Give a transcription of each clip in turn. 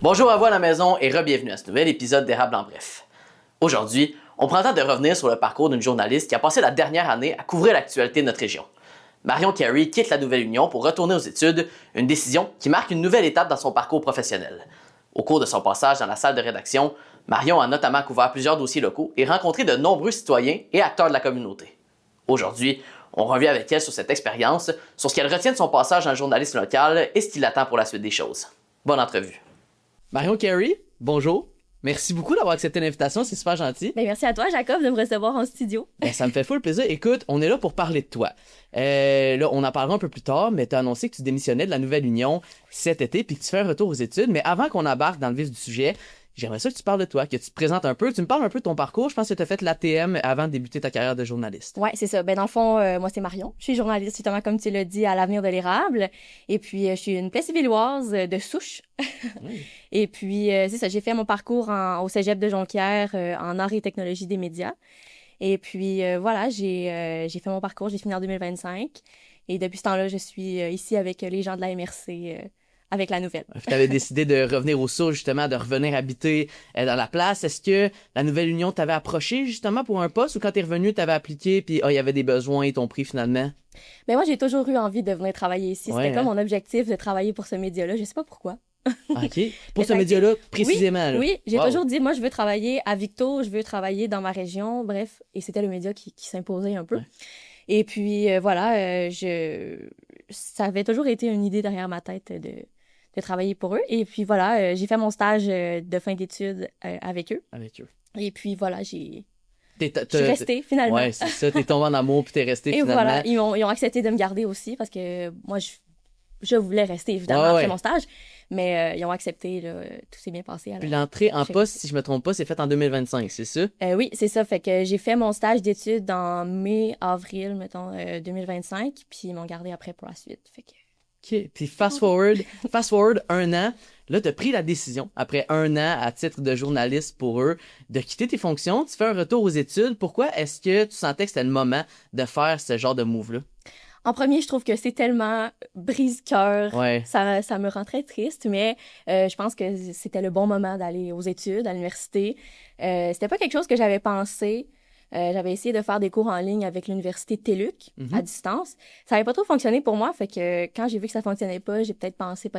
Bonjour à vous à la maison et re-bienvenue à ce nouvel épisode d'Érable en bref. Aujourd'hui, on prend le temps de revenir sur le parcours d'une journaliste qui a passé la dernière année à couvrir l'actualité de notre région. Marion Carey quitte la Nouvelle-Union pour retourner aux études, une décision qui marque une nouvelle étape dans son parcours professionnel. Au cours de son passage dans la salle de rédaction, Marion a notamment couvert plusieurs dossiers locaux et rencontré de nombreux citoyens et acteurs de la communauté. Aujourd'hui, on revient avec elle sur cette expérience, sur ce qu'elle retient de son passage dans le journalisme local et ce qui l'attend pour la suite des choses. Bonne entrevue. Marion Carey, bonjour. Merci beaucoup d'avoir accepté l'invitation, c'est super gentil. Merci à toi, Jacob, de me recevoir en studio. Ça me fait full plaisir. Écoute, on est là pour parler de toi. Là, on en parlera un peu plus tard, mais tu as annoncé que tu démissionnais de la Nouvelle-Union cet été puis que tu fais un retour aux études. Mais avant qu'on embarque dans le vif du sujet, j'aimerais ça que tu parles de toi, que tu te présentes un peu. Tu me parles un peu de ton parcours. Je pense que tu as fait l'ATM avant de débuter ta carrière de journaliste. Oui, c'est ça. Dans le fond, moi, c'est Marion. Je suis journaliste, justement, comme tu l'as dit, à l'Avenir de l'Érable. Et puis, je suis une Plessis-Villoise de souche. Oui. Et puis, c'est ça. J'ai fait mon parcours au Cégep de Jonquière en arts et technologies des médias. Et puis, voilà, j'ai fait mon parcours. J'ai fini en 2025. Et depuis ce temps-là, je suis ici avec les gens de la MRC avec la nouvelle. Tu avais décidé de revenir aux sources, justement, de revenir habiter dans la place. Est-ce que la Nouvelle-Union t'avait approché, justement, pour un poste ou quand t'es revenu, t'avais appliqué puis il y avait des besoins et t'ont pris finalement? Moi, j'ai toujours eu envie de venir travailler ici. Ouais, C'était comme mon objectif de travailler pour ce média-là. Je sais pas pourquoi. OK. Pour ce média-là, précisément. Oui, j'ai Wow. toujours dit, moi, je veux travailler à Victo, je veux travailler dans ma région, bref. Et c'était le média qui s'imposait un peu. Ouais. Et puis, voilà, ça avait toujours été une idée derrière ma tête de travailler pour eux. Et puis, voilà, j'ai fait mon stage de fin d'études avec eux. Avec eux. Et puis, voilà, je suis T'es restée, finalement. Ouais, c'est ça. T'es tombé en amour puis t'es resté Et finalement. voilà, ils ont accepté de me garder aussi parce que moi, je voulais rester, évidemment, Ouais, après ouais. mon stage. Mais ils ont accepté, là, tout s'est bien passé. Puis l'entrée en J'ai poste, resté. si je me trompe pas, c'est faite en 2025, c'est ça? Oui, c'est ça. Fait que j'ai fait mon stage d'études en mai, avril, mettons, 2025. Puis ils m'ont gardé après pour la suite. Fait que... OK. Puis fast forward un an. Là, t'as pris la décision, après un an, à titre de journaliste pour eux, de quitter tes fonctions. Tu fais un retour aux études. Pourquoi est-ce que tu sentais que c'était le moment de faire ce genre de move-là? En premier, je trouve que c'est tellement brise-cœur. Ouais. Ça me rend très triste, mais je pense que c'était le bon moment d'aller aux études, à l'université. C'était pas quelque chose que j'avais pensé. J'avais essayé de faire des cours en ligne avec l'université TÉLUQ à distance. Ça n'avait pas trop fonctionné pour moi, fait que quand j'ai vu que ça fonctionnait pas, j'ai peut-être pensé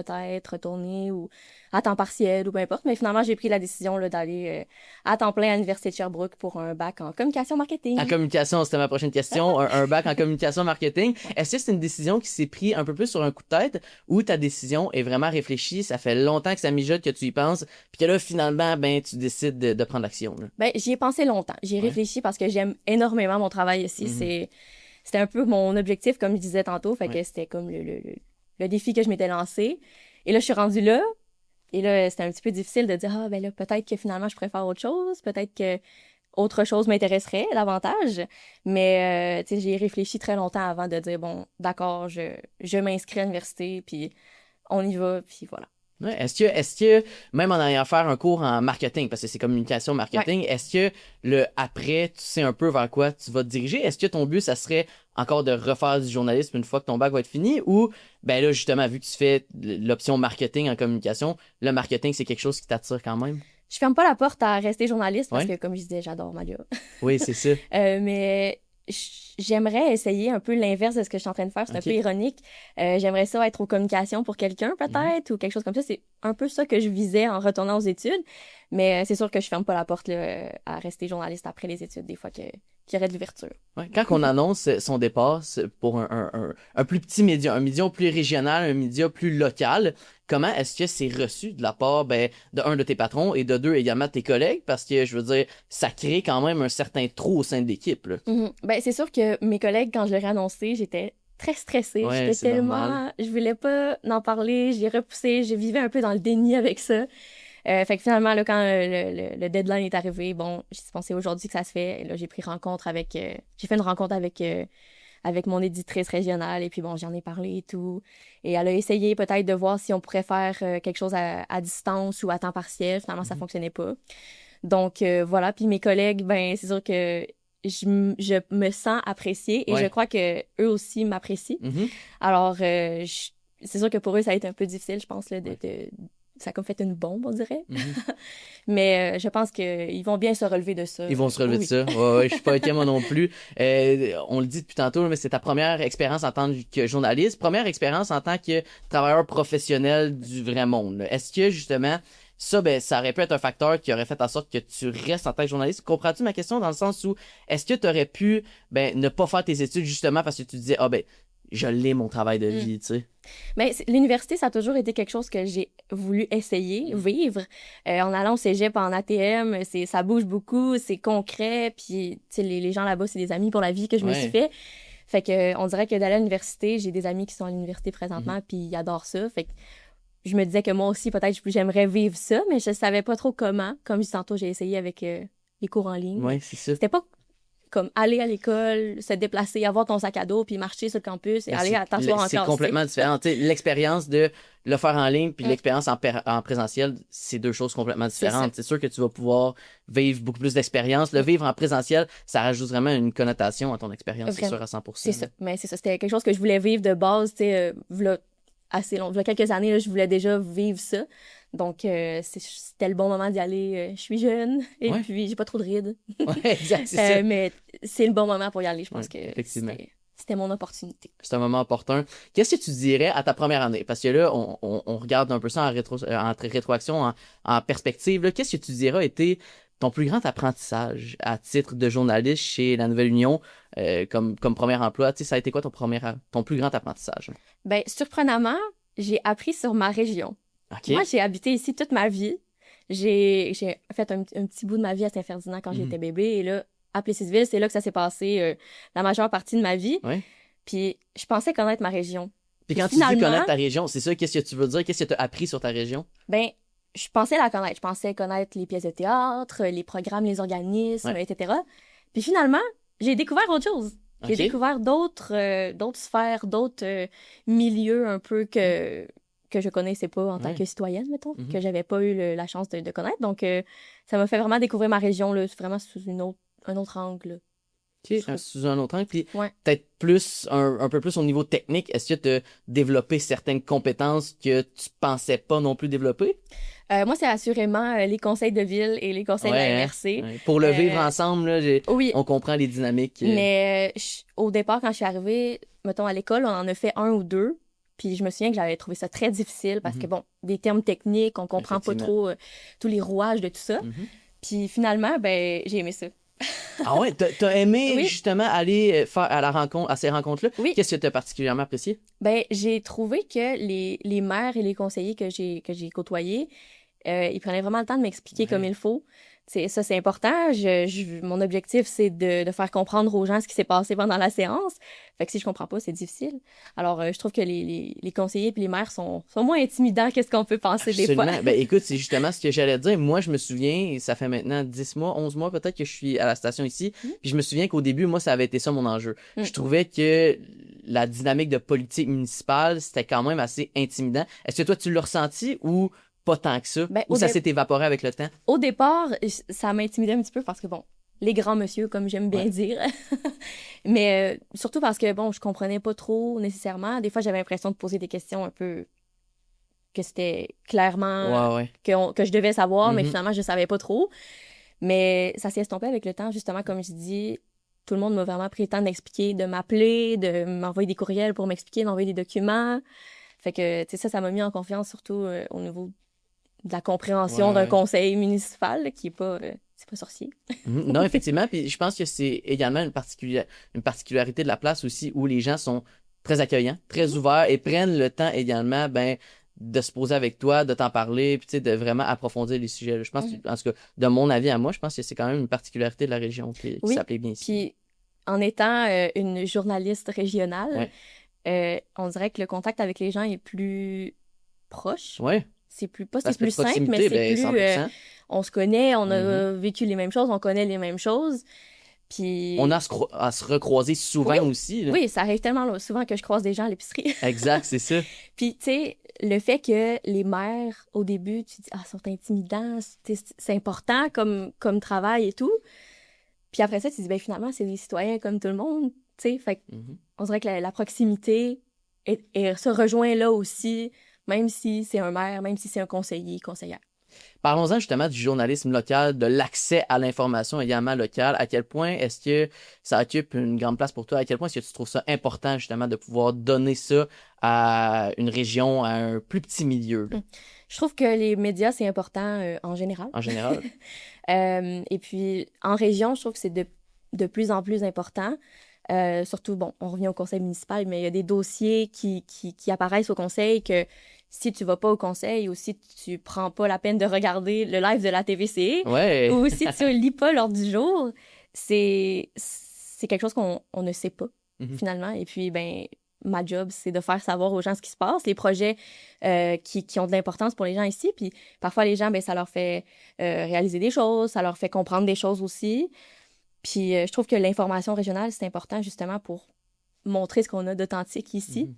retourner ou à temps partiel ou peu importe. Mais finalement, j'ai pris la décision là, d'aller à temps plein à l'université de Sherbrooke pour un bac en communication marketing. En communication, c'était ma prochaine question. Un bac en communication marketing. Est-ce que c'est une décision qui s'est prise un peu plus sur un coup de tête ou ta décision est vraiment réfléchie? Ça fait longtemps que ça mijote, que tu y penses, puis que là, finalement, tu décides de prendre l'action. Là. J'y ai pensé longtemps. J'y ai réfléchi parce que j'aime énormément mon travail ici. C'était un peu mon objectif, comme je disais tantôt. Fait que c'était comme le défi que je m'étais lancé. Et là, je suis rendue là. Et là, c'était un petit peu difficile de dire, là, peut-être que finalement, je préfère autre chose. Peut-être que autre chose m'intéresserait davantage. Mais, tu sais, j'y ai réfléchi très longtemps avant de dire, bon, d'accord, je m'inscris à l'université, puis on y va, puis voilà. Ouais. Est-ce que, même en allant faire un cours en marketing, parce que c'est communication marketing, est-ce que après, tu sais un peu vers quoi tu vas te diriger? Est-ce que ton but, ça serait encore de refaire du journalisme une fois que ton bac va être fini? Ou, là, justement, vu que tu fais l'option marketing en communication, le marketing, c'est quelque chose qui t'attire quand même? Je ferme pas la porte à rester journaliste parce que, comme je disais, j'adore ma job. Oui, c'est ça. Mais j'aimerais essayer un peu l'inverse de ce que je suis en train de faire. C'est un peu ironique. J'aimerais ça être aux communications pour quelqu'un, peut-être, ou quelque chose comme ça. C'est un peu ça que je visais en retournant aux études. Mais c'est sûr que je ferme pas la porte là, à rester journaliste après les études, des fois qu'il y aurait de l'ouverture. Ouais. Quand on annonce son départ pour un plus petit média, un média plus régional, un média plus local, comment est-ce que c'est reçu de la part de un de tes patrons et de deux également de tes collègues? Parce que, je veux dire, ça crée quand même un certain trou au sein de l'équipe. Là. C'est sûr que mes collègues, quand je leur ai annoncé, j'étais très stressée. Ouais, j'étais tellement... normal. Je voulais pas en parler, j'ai repoussé, je vivais un peu dans le déni avec ça. Fait que finalement, là, quand le deadline est arrivé, bon, j'ai pensé aujourd'hui que ça se fait. Et là, j'ai fait une rencontre avec mon éditrice régionale. Et puis bon, j'en ai parlé et tout. Et elle a essayé peut-être de voir si on pourrait faire quelque chose à distance ou à temps partiel. Finalement, ça fonctionnait pas. Donc, voilà. Puis mes collègues, c'est sûr que je me sens appréciée et je crois que eux aussi m'apprécient. Alors, c'est sûr que pour eux, ça a été un peu difficile, je pense, là, ça a comme fait une bombe, on dirait. Mhm. Mais je pense qu'ils vont bien se relever de ça. Ils vont se relever de ça. Ouais, je suis pas inquiet moi non plus. On le dit depuis tantôt, mais c'est ta première expérience en tant que journaliste, première expérience en tant que travailleur professionnel du vrai monde, là. Est-ce que justement ça, ben, ça aurait pu être un facteur qui aurait fait en sorte que tu restes en tant que journaliste? Comprends-tu ma question dans le sens où est-ce que tu aurais pu ne pas faire tes études justement parce que tu disais je l'ai mon travail de vie, tu sais? Mais l'université, ça a toujours été quelque chose que j'ai voulu essayer, vivre. En allant au cégep, en ATM, ça bouge beaucoup, c'est concret, puis les gens là-bas, c'est des amis pour la vie que je me suis fait. Fait que on dirait que d'aller à l'université, j'ai des amis qui sont à l'université présentement, puis ils adorent ça. Fait que je me disais que moi aussi, peut-être, j'aimerais vivre ça, mais je savais pas trop comment. Comme tantôt, j'ai essayé avec les cours en ligne. Oui, c'est ça. C'était pas comme aller à l'école, se déplacer, avoir ton sac à dos, puis marcher sur le campus et aller t'asseoir en classe. C'est complètement différent. L'expérience de le faire en ligne puis l'expérience en présentiel, c'est deux choses complètement différentes. C'est sûr que tu vas pouvoir vivre beaucoup plus d'expérience. Le vivre en présentiel, ça rajoute vraiment une connotation à ton expérience, c'est sûr, à 100%. C'est ça. Mais c'est ça. C'était quelque chose que je voulais vivre de base, tu sais, assez long. Il y a quelques années, là, je voulais déjà vivre ça. Donc, c'était le bon moment d'y aller. Je suis jeune et puis j'ai pas trop de rides. Oui, exact, c'est ça. Mais c'est le bon moment pour y aller. Je pense que c'était mon opportunité. C'est un moment opportun. Qu'est-ce que tu dirais à ta première année? Parce que là, on regarde un peu ça en rétroaction, en perspective. Qu'est-ce que tu dirais a été ton plus grand apprentissage à titre de journaliste chez La Nouvelle Union comme premier emploi? Tu sais, ça a été quoi ton plus grand apprentissage? Bien, surprenamment, j'ai appris sur ma région. Okay. Moi, j'ai habité ici toute ma vie. J'ai fait un petit bout de ma vie à Saint-Ferdinand quand j'étais bébé. Et là, à Plessisville, c'est là que ça s'est passé la majeure partie de ma vie. Oui. Puis je pensais connaître ma région. Puis quand tu dis connaître ta région, c'est ça, qu'est-ce que tu veux dire? Qu'est-ce que tu as appris sur ta région? Ben, je pensais la connaître. Je pensais connaître les pièces de théâtre, les programmes, les organismes, etc. Puis finalement, j'ai découvert autre chose. J'ai découvert d'autres sphères, d'autres milieux un peu que je connaissais pas en tant que citoyenne, mettons, que j'avais pas eu la chance de connaître. Donc, ça m'a fait vraiment découvrir ma région, là, vraiment sous un autre angle. OK, sous un autre angle. Puis peut-être plus, un peu plus au niveau technique, est-ce que tu as développé certaines compétences que tu pensais pas non plus développer? Moi, c'est assurément les conseils de ville et les conseils de la MRC. Pour le vivre ensemble, là, oui. On comprend les dynamiques. Mais au départ, quand je suis arrivée, mettons, à l'école, on en a fait 1 ou 2. Puis je me souviens que j'avais trouvé ça très difficile parce que, bon, des termes techniques, on comprend pas trop tous les rouages de tout ça. Puis finalement, ben, j'ai aimé ça. Ah ouais, t'as aimé justement aller faire à ces rencontres-là? Oui. Qu'est-ce que t'as particulièrement apprécié? Ben, j'ai trouvé que les maires et les conseillers que j'ai côtoyés, ils prenaient vraiment le temps de m'expliquer comme il faut. Ça, c'est important. Mon objectif, c'est de faire comprendre aux gens ce qui s'est passé pendant la séance. Fait que si je comprends pas, c'est difficile. Alors, je trouve que les conseillers et les maires sont moins intimidants que ce qu'on peut penser des fois. Ben, écoute, c'est justement ce que j'allais dire. Moi, je me souviens, ça fait maintenant 10 mois, 11 mois peut-être que je suis à la station ici. Puis je me souviens qu'au début, moi, ça avait été ça mon enjeu. Je trouvais que la dynamique de politique municipale, c'était quand même assez intimidant. Est-ce que toi, tu l'as ressenti ou pas tant que ça? Ou ça s'est évaporé avec le temps? Au départ, ça m'intimidait un petit peu parce que, bon, les grands monsieur, comme j'aime bien dire. Mais surtout parce que, bon, je comprenais pas trop nécessairement. Des fois, j'avais l'impression de poser des questions un peu que c'était clairement que je devais savoir, mais finalement, je savais pas trop. Mais ça s'est estompé avec le temps, justement, comme je dis. Tout le monde m'a vraiment pris le temps d'expliquer, de m'appeler, de m'envoyer des courriels pour m'expliquer, m'envoyer des documents. Fait que, tu sais, ça m'a mis en confiance, surtout au niveau de la compréhension d'un conseil municipal là, qui est pas c'est pas sorcier. Non, effectivement, puis je pense que c'est également une particularité de la place aussi où les gens sont très accueillants, très ouverts et prennent le temps également de se poser avec toi, de t'en parler, puis de vraiment approfondir les sujets. Je pense que, en tout cas, de mon avis à moi, je pense que c'est quand même une particularité de la région qui s'appelait bien ici. Puis en étant une journaliste régionale, on dirait que le contact avec les gens est plus proche. Oui. C'est plus simple, mais c'est plus on se connaît, on a vécu les mêmes choses, on connaît les mêmes choses. Puis on a à se recroiser souvent aussi. Là. Oui, ça arrive tellement souvent que je croise des gens à l'épicerie. Exact, c'est ça. Puis tu sais, le fait que les mères au début, tu dis sont intimidants, c'est important comme travail et tout. Puis après ça, tu dis finalement c'est des citoyens comme tout le monde, tu sais, fait on dirait que la proximité se rejoint là aussi même si c'est un maire, même si c'est un conseiller, conseillère. Parlons-en justement du journalisme local, de l'accès à l'information également locale. À quel point est-ce que ça occupe une grande place pour toi? À quel point est-ce que tu trouves ça important justement de pouvoir donner ça à une région, à un plus petit milieu? Là, Je trouve que les médias, c'est important en général. en général? Et puis, en région, je trouve que c'est de plus en plus important. Surtout, bon, on revient au conseil municipal, mais il y a des dossiers qui apparaissent au conseil que si tu vas pas au conseil ou si tu prends pas la peine de regarder le live de la TVC Ouais. ou si tu lis pas l'ordre du jour, c'est quelque chose qu'on ne sait pas, finalement. Et puis, ben, ma job, c'est de faire savoir aux gens ce qui se passe, les projets qui ont de l'importance pour les gens ici. Puis parfois, les gens, ben, ça leur fait réaliser des choses, ça leur fait comprendre des choses aussi. Puis je trouve que l'information régionale, c'est important justement pour montrer ce qu'on a d'authentique ici,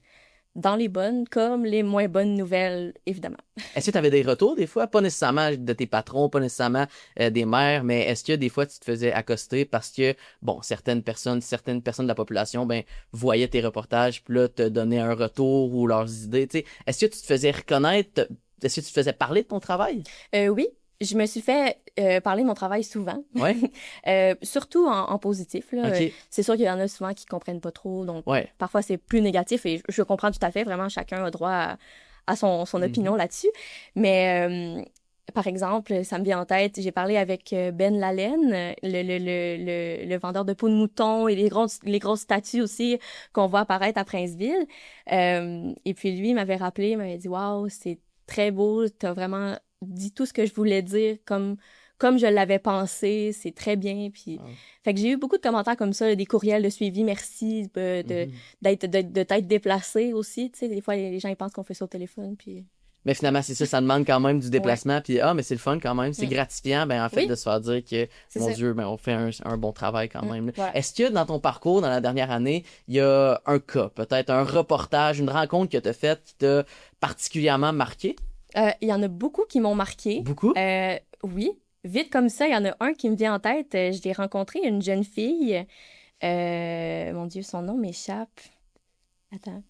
dans les bonnes comme les moins bonnes nouvelles, évidemment. Est-ce que tu avais des retours des fois? Pas nécessairement de tes patrons, pas nécessairement des maires, mais est-ce que des fois tu te faisais accoster parce que, bon, certaines personnes de la population, ben, voyaient tes reportages, puis là, te donnaient un retour ou leurs idées, tu sais. Est-ce que tu te faisais reconnaître, est-ce que tu te faisais parler de ton travail? Oui, je me suis fait parler de mon travail souvent. Ouais. Surtout en positif, là. OK. C'est sûr qu'il y en a souvent qui comprennent pas trop, donc Ouais. parfois c'est plus négatif et je comprends tout à fait, vraiment, chacun a droit à son opinion là-dessus. Mais par exemple, ça me vient en tête, j'ai parlé avec Ben Lalaine, le vendeur de peau de mouton et les grosses statues aussi qu'on voit apparaître à Princeville. Et puis lui, il m'avait rappelé, il m'avait dit « Wow, c'est très beau, t'as vraiment dit tout ce que je voulais dire comme je l'avais pensé, c'est très bien. » Puis, fait que j'ai eu beaucoup de commentaires comme ça, là, des courriels de suivi, merci de t'être déplacé aussi. Tu sais, des fois, les gens ils pensent qu'on fait ça au téléphone. Puis... Mais finalement, c'est ça, ça demande quand même du déplacement. Puis, mais c'est le fun quand même, c'est gratifiant, ben, en fait, de se faire dire que, mon Dieu, ben, on fait un bon travail quand même. Ouais. Est-ce que dans ton parcours, dans la dernière année, il y a un cas, peut-être un reportage, une rencontre que tu as faite qui t'a particulièrement marqué? Il y en a beaucoup qui m'ont marqué. Beaucoup? Oui. Vite comme ça, il y en a un qui me vient en tête. Je l'ai rencontré, une jeune fille. Mon Dieu, son nom m'échappe. Attends.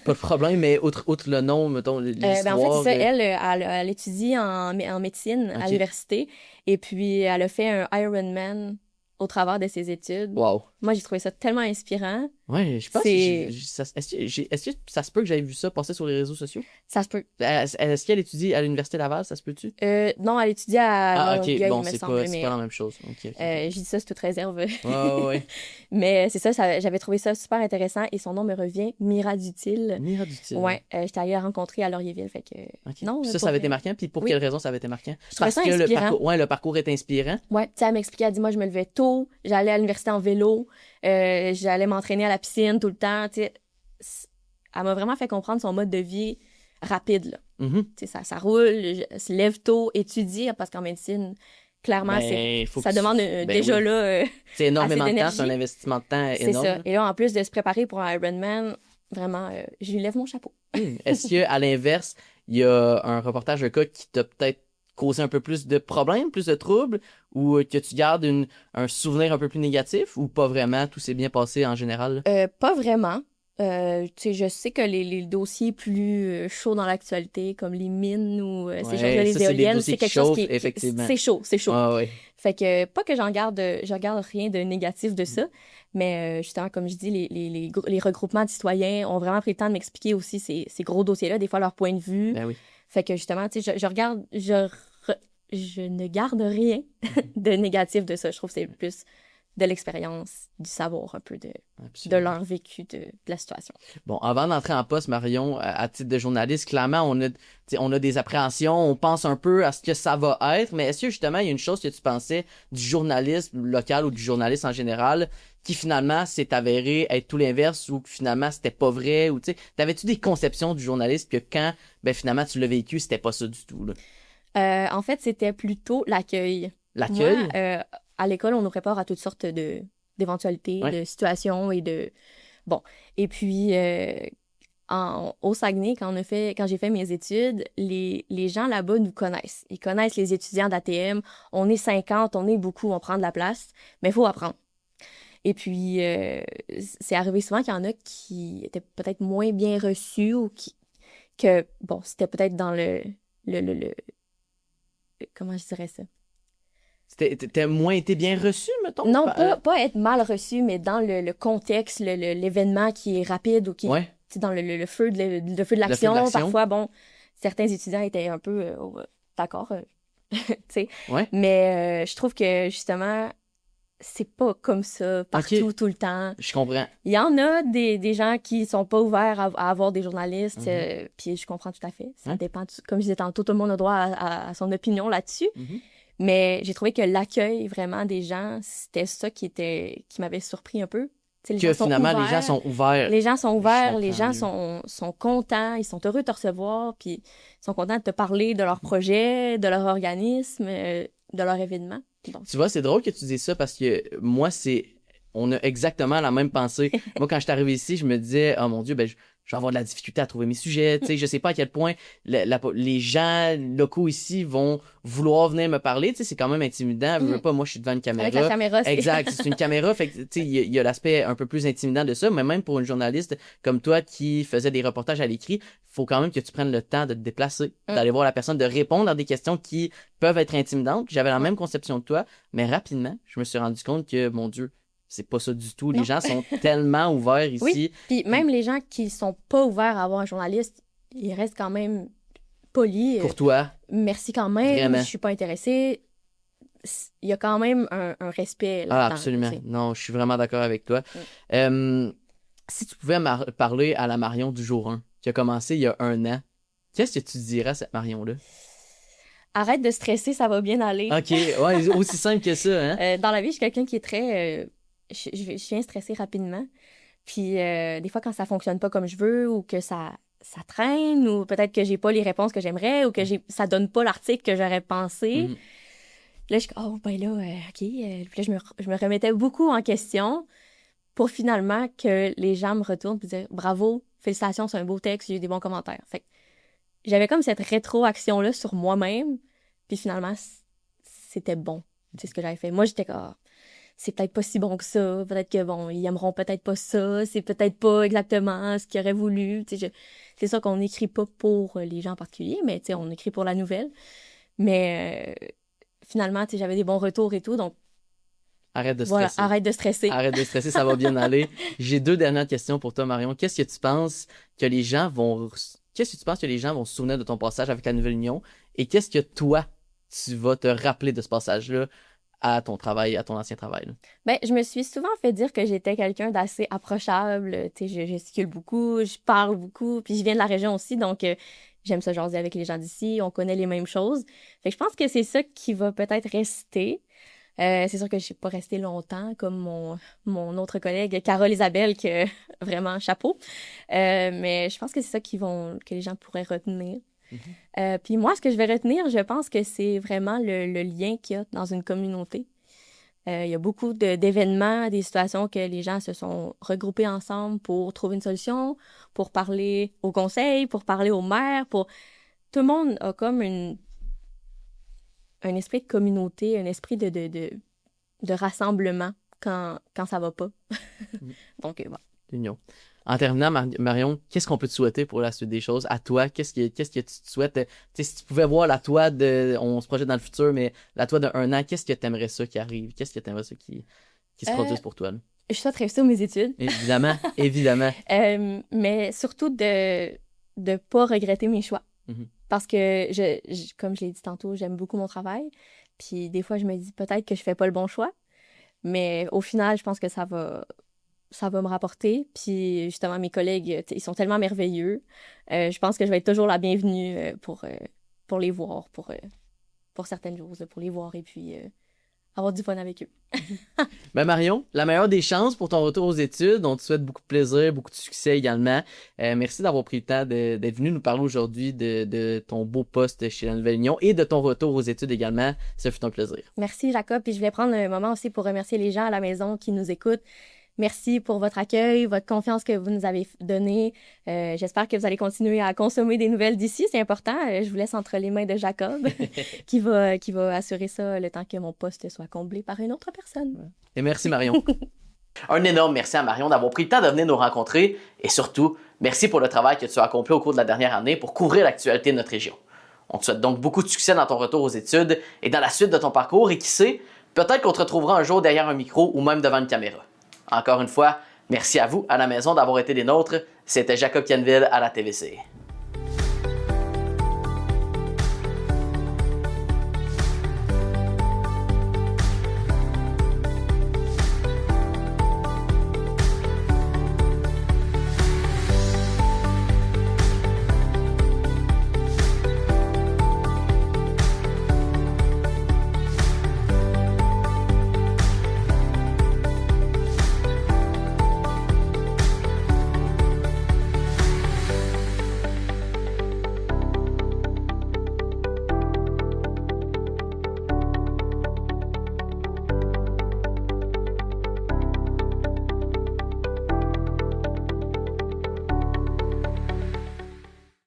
Pas de problème, mais outre le nom, mettons, l'histoire... en fait, c'est ça. Elle étudie en médecine à l'université. Et puis, elle a fait un Ironman au travers de ses études. Wow. Moi, j'ai trouvé ça tellement inspirant. Ouais, je pense que est-ce que ça se peut que j'aie vu ça passer sur les réseaux sociaux? Ça se peut. Est-ce qu'elle étudie à l'Université Laval, ça se peut-tu? Non, elle étudie à ok, bon, me c'est semble, pas la même chose. Okay. Je dis ça, c'est toute réserve. Ouais. Mais c'est ça, j'avais trouvé ça super intéressant et son nom me revient, Mira Dutil. Mira Dutil. Ouais, j'étais allée la rencontrer à Laurierville, fait que... Okay. Non, ça avait été marquant, puis pour quelle raison ça avait été marquant? Je trouvais ça inspirant. Le parcours est inspirant. Ouais, tu sais, elle m'expliquait, elle dit, moi, je me levais tôt, j'allais à l'université en vélo, j'allais m'entraîner à la piscine tout le temps, tu sais. Elle m'a vraiment fait comprendre son mode de vie rapide, là. Tu sais, ça roule, se lève tôt, étudie, parce qu'en médecine, clairement, ça demande déjà là... c'est énormément de temps, c'est un investissement de temps énorme. C'est ça. Et là, en plus de se préparer pour un Ironman, vraiment, je lui lève mon chapeau. Est-ce qu'à l'inverse, il y a un reportage de cas qui t'a peut-être causé un peu plus de problèmes, plus de troubles, ou que tu gardes un souvenir un peu plus négatif, ou pas vraiment, tout s'est bien passé en général? Pas vraiment. Tu sais, je sais que les dossiers plus chauds dans l'actualité, comme les mines ou ces choses-là, les éoliennes, c'est quelque chose qui... effectivement. C'est chaud. Ah, ouais. Fait que, pas que je regarde rien de négatif de ça, mais justement, comme je dis, les regroupements de citoyens ont vraiment pris le temps de m'expliquer aussi ces gros dossiers-là, des fois leur point de vue. Ben oui. Fait que justement, tu sais, je ne garde rien de négatif de ça. Je trouve que c'est plus de l'expérience, du savoir un peu de leur vécu de la situation. Bon, avant d'entrer en poste, Marion, à titre de journaliste, clairement, on a des appréhensions, on pense un peu à ce que ça va être, mais est-ce que justement, il y a une chose que tu pensais du journalisme local ou du journaliste en général qui finalement s'est avéré être tout l'inverse ou que finalement c'était pas vrai, ou tu sais, t'avais-tu des conceptions du journalisme que quand, ben finalement, tu l'as vécu, c'était pas ça du tout, là? En fait, c'était plutôt l'accueil. L'accueil? Moi, à l'école, on nous prépare à toutes sortes d'éventualités, de situations et de... Bon. Et puis, au Saguenay, quand j'ai fait mes études, les gens là-bas nous connaissent. Ils connaissent les étudiants d'ATM. On est 50, on est beaucoup, on prend de la place, mais il faut apprendre. Et puis, c'est arrivé souvent qu'il y en a qui étaient peut-être moins bien reçus ou qui que, bon, c'était peut-être dans le comment je dirais ça? T'as moins été bien reçu, mettons? Non, pas être mal reçu, mais dans le contexte, l'événement qui est rapide ou qui Ouais. est dans le feu le feu de l'action. Parfois, bon, certains étudiants étaient un peu d'accord, tu sais. Ouais. Mais je trouve que, justement, c'est pas comme ça partout, tout le temps. Je comprends. Il y en a des gens qui sont pas ouverts à avoir des journalistes, puis je comprends tout à fait. Ça dépend, comme je disais tantôt, tout le monde a droit à son opinion là-dessus. Mais j'ai trouvé que l'accueil vraiment des gens, c'était ça qui m'avait surpris un peu. Les gens sont ouverts. Les gens sont ouverts, les gens sont contents, ils sont heureux de te recevoir, puis ils sont contents de te parler de leur projet, de leur organisme, de leur événement. Donc, tu vois, c'est drôle que tu dises ça parce que moi, on a exactement la même pensée. Moi, quand je suis arrivé ici, je me disais, oh mon Dieu, ben, je vais avoir de la difficulté à trouver mes sujets. Tu sais, je sais pas à quel point les gens locaux ici vont vouloir venir me parler. Tu sais, c'est quand même intimidant. Je veux pas, moi, je suis devant une caméra. Avec la caméra, c'est... Exact, c'est une caméra. Fait que, tu sais, il y a l'aspect un peu plus intimidant de ça. Mais même pour une journaliste comme toi qui faisait des reportages à l'écrit, faut quand même que tu prennes le temps de te déplacer, d'aller voir la personne, de répondre à des questions qui peuvent être intimidantes. J'avais la même conception que toi, mais rapidement, je me suis rendu compte que, mon Dieu, c'est pas ça du tout. Les gens sont tellement ouverts ici. Oui, puis même les gens qui sont pas ouverts à avoir un journaliste, ils restent quand même polis. Courtois. Merci quand même, Vraiment. je suis pas intéressée. Il y a quand même un respect là-dedans. Ah, absolument. T'sais. Non, je suis vraiment d'accord avec toi. Si tu pouvais parler à la Marion du jour 1, qui a commencé il y a 1 an, qu'est-ce que tu dirais à cette Marion-là? Arrête de stresser, ça va bien aller. OK, ouais, aussi simple que ça, hein? Dans la vie, je suis quelqu'un qui est très... je viens stresser rapidement. Puis des fois, quand ça fonctionne pas comme je veux ou que ça traîne ou peut-être que j'ai pas les réponses que j'aimerais ou que ça donne pas l'article que j'aurais pensé, là, je suis oh, ben là, OK. Puis là, je me remettais beaucoup en question pour finalement que les gens me retournent et dire bravo, félicitations, c'est un beau texte, j'ai eu des bons commentaires. Fait que j'avais comme cette rétroaction-là sur moi-même, puis finalement, c'était bon. C'est ce que j'avais fait. Moi, j'étais comme, c'est peut-être pas si bon que ça, peut-être que, bon, ils aimeront peut-être pas ça, c'est peut-être pas exactement ce qu'ils auraient voulu. C'est ça qu'on n'écrit pas pour les gens en particulier, mais on écrit pour la nouvelle. Mais finalement, j'avais des bons retours et tout, donc arrête de stresser. Voilà, arrête de stresser. Arrête de stresser, ça va bien aller. J'ai 2 dernières questions pour toi, Marion. Qu'est-ce que tu penses que les gens vont se souvenir de ton passage avec la Nouvelle-Union? Et qu'est-ce que toi, tu vas te rappeler de ce passage-là à ton travail, à ton ancien travail? Là? Ben, je me suis souvent fait dire que j'étais quelqu'un d'assez approchable. Je gesticule beaucoup, je parle beaucoup, puis je viens de la région aussi, donc j'aime ça jaser avec les gens d'ici, on connaît les mêmes choses. Fait que je pense que c'est ça qui va peut-être rester. C'est sûr que je suis pas restée longtemps, comme mon autre collègue, Carole Isabelle, que vraiment chapeau. Mais je pense que c'est ça que les gens pourraient retenir. Puis moi, ce que je vais retenir, je pense que c'est vraiment le lien qu'il y a dans une communauté. Il y a beaucoup d'événements, des situations que les gens se sont regroupés ensemble pour trouver une solution, pour parler au conseil, pour parler au maire, Tout le monde a comme un esprit de communauté, un esprit de rassemblement quand ça va pas. Donc, voilà. L'union. En terminant, Marion, qu'est-ce qu'on peut te souhaiter pour la suite des choses? À toi, qu'est-ce que tu te souhaites? Si tu pouvais voir la toi on se projette dans le futur, mais la toi de 1 an, qu'est-ce que tu aimerais ça qui arrive? Qu'est-ce que tu aimerais ça qui se produise pour toi? Là? Je souhaite réussir mes études. Évidemment, évidemment. Mais surtout de ne pas regretter mes choix. Parce que, comme je l'ai dit tantôt, j'aime beaucoup mon travail. Puis des fois, je me dis peut-être que je fais pas le bon choix. Mais au final, je pense que ça va me rapporter. Puis justement, mes collègues, ils sont tellement merveilleux. Je pense que je vais être toujours la bienvenue pour les voir, pour certaines choses, pour les voir et puis avoir du fun avec eux. Ben Marion, la meilleure des chances pour ton retour aux études. On te souhaite beaucoup de plaisir, beaucoup de succès également. Merci d'avoir pris le temps d'être venu nous parler aujourd'hui de ton beau poste chez la Nouvelle-Union et de ton retour aux études également. Ça fut un plaisir. Merci Jacob. Puis je vais prendre un moment aussi pour remercier les gens à la maison qui nous écoutent. Merci pour votre accueil, votre confiance que vous nous avez donnée. J'espère que vous allez continuer à consommer des nouvelles d'ici. C'est important. Je vous laisse entre les mains de Jacob qui va assurer ça le temps que mon poste soit comblé par une autre personne. Et merci Marion. Un énorme merci à Marion d'avoir pris le temps de venir nous rencontrer et surtout, Merci pour le travail que tu as accompli au cours de la dernière année pour couvrir l'actualité de notre région. On te souhaite donc beaucoup de succès dans ton retour aux études et dans la suite de ton parcours et qui sait, peut-être qu'on te retrouvera un jour derrière un micro ou même devant une caméra. Encore une fois, merci à vous à la maison d'avoir été des nôtres. C'était Jacob Canville à la TVC.